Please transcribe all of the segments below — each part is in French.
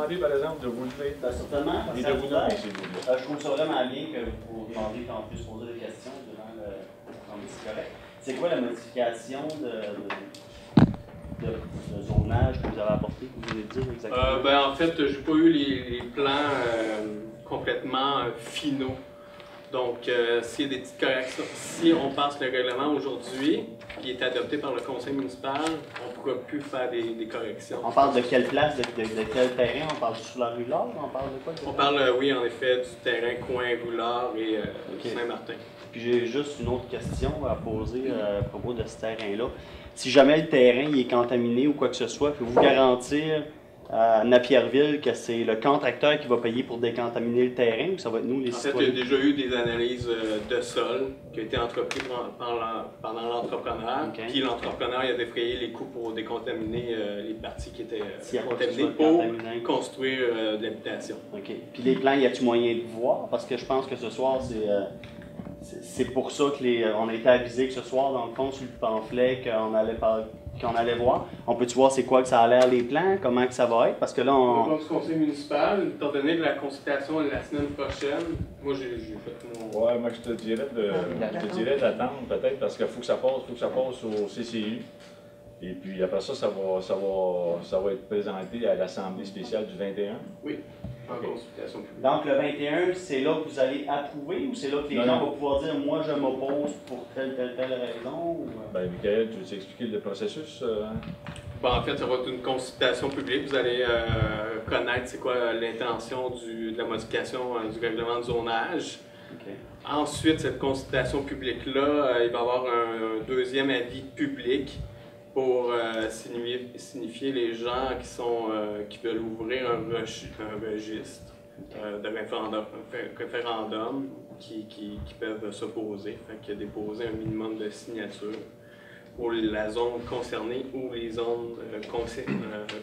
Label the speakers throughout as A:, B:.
A: demander, par exemple, de vous lever
B: Certainement.
A: et de vous nommer, s'il vous plaît.
B: Je trouve ça vraiment bien que vous demandiez qu'on puisse poser des questions durant le c'est correct. C'est quoi la modification de zonage que vous avez apporté, que vous voulez dire exactement?
C: En fait, j'ai pas eu les plans complètement finaux. Donc, s'il y a des petites corrections, si on passe le règlement aujourd'hui, qui est adopté par le conseil municipal, on ne pourra plus faire des corrections.
B: On parle de quelle place, de quel terrain? On parle sur la rue Laure? On parle de quoi?
C: On parle, oui, en effet, du terrain coin Roulard et Saint-Martin.
B: Puis j'ai juste une autre question à poser à propos de ce terrain-là. Si jamais le terrain il est contaminé ou quoi que ce soit, pouvez-vous garantir à Napierville que c'est le contracteur qui va payer pour décontaminer le terrain ou ça va être nous, les citoyens?
C: En fait, il y a déjà eu des analyses de sol qui ont été entreprises pendant l'entrepreneur. Okay. Puis l'entrepreneur il a défrayé les coûts pour décontaminer les parties qui étaient contaminées pour construire de l'habitation.
B: OK. Puis les plans, y a-t-il moyen de voir? Parce que je pense que ce soir, c'est pour ça qu'on a été avisé que ce soir, dans le fond, sur le pamphlet, qu'on allait voir. On peut-tu voir c'est quoi que ça a l'air les plans, comment que ça va être? Parce que là, on...
C: Donc, du conseil municipal, étant donné que la consultation est la semaine prochaine, moi j'ai fait mon...
A: Ouais, moi je te dirais d'attendre peut-être parce qu'il faut que ça passe au CCU. Et puis après ça, ça va être présenté à l'Assemblée spéciale du 21.
C: Oui. En consultation publique.
B: Donc, le 21, c'est là que vous allez approuver ou c'est là que les gens vont pouvoir dire « moi, je m'oppose pour telle raison » ou...
A: Bien, Michael, tu veux expliquer le processus?
C: En fait, ça va être une consultation publique. Vous allez connaître c'est quoi l'intention de la modification du règlement de zonage. Okay. Ensuite, cette consultation publique-là, il va y avoir un deuxième avis public pour signifier les gens qui veulent ouvrir un registre de référendum qui peuvent s'opposer. Fait qu'il y a déposé un minimum de signatures pour la zone concernée ou les zones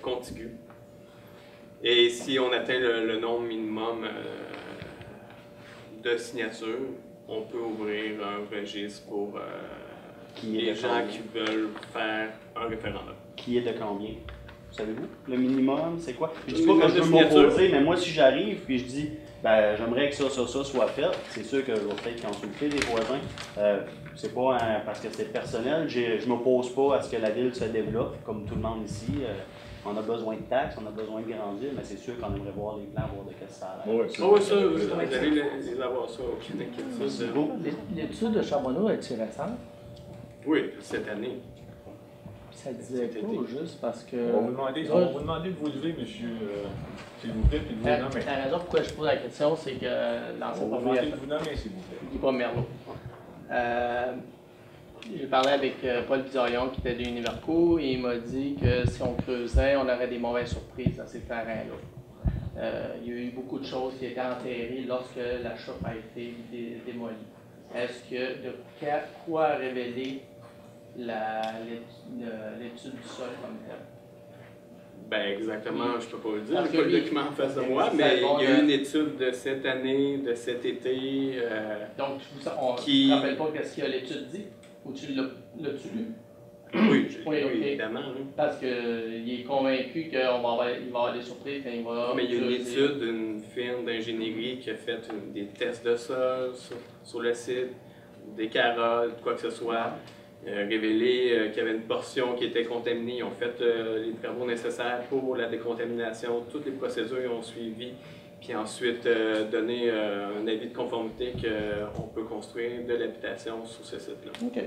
C: contiguës. Et si on atteint le nombre minimum de signatures, on peut ouvrir un registre pour les gens qui veulent faire un référendum.
B: Qui est de combien? Savez-vous? Le minimum, c'est quoi? Je dis pas que je veux m'opposer, mais moi, si j'arrive puis je dis, ben, j'aimerais que ça soit fait, c'est sûr que je vais peut-être consulter les voisins. C'est pas parce que c'est personnel, je m'oppose pas à ce que la ville se développe, comme tout le monde ici. On a besoin de taxes, on a besoin de grandir, mais c'est sûr qu'on aimerait voir les plans, voir de quest ce que ça a l'air.
C: Oui, ça, vous allez les avoir ça, aucune inquiétude.
D: L'étude de Charbonneau est-elle récente?
C: Oui, cette année.
D: Ça disait pas juste parce que...
A: On va vous demander de vous lever, monsieur, s'il vous plaît, puis de vous nommer.
D: La raison pourquoi je pose la question, c'est que l'ancien
A: propriétaire... On va vous demander de vous nommer, s'il vous plaît.
D: Guy Merlot. J'ai parlé avec Paul Bizarion, qui était de Univerco, et il m'a dit que si on creusait, on aurait des mauvaises surprises dans ces terrains-là. Il y a eu beaucoup de choses qui étaient enterrées lorsque la chope a été démolie. Est-ce que de quoi révéler l'étude du sol comme tel?
C: Ben exactement, je peux pas le dire, je n'ai pas le document en face de moi, mais il y a eu une étude de cette année, de cet été.
D: Donc, on ne rappelle pas qu'est-ce que l'étude dit? Ou tu l'as-tu lu?
C: Oui,
D: oui,
C: évidemment. Oui.
D: Parce qu'il est convaincu qu'il va avoir des surprises quand il va...
C: Mais il y a une étude d'une firme d'ingénierie qui a fait des tests de sol sur le site, des carottes, quoi que ce soit. Révélé qu'il y avait une portion qui était contaminée. Ils ont fait les travaux nécessaires pour la décontamination. Toutes les procédures ont suivi. Puis ensuite, donné un avis de conformité qu'on peut construire de l'habitation sur ce site-là.
D: OK.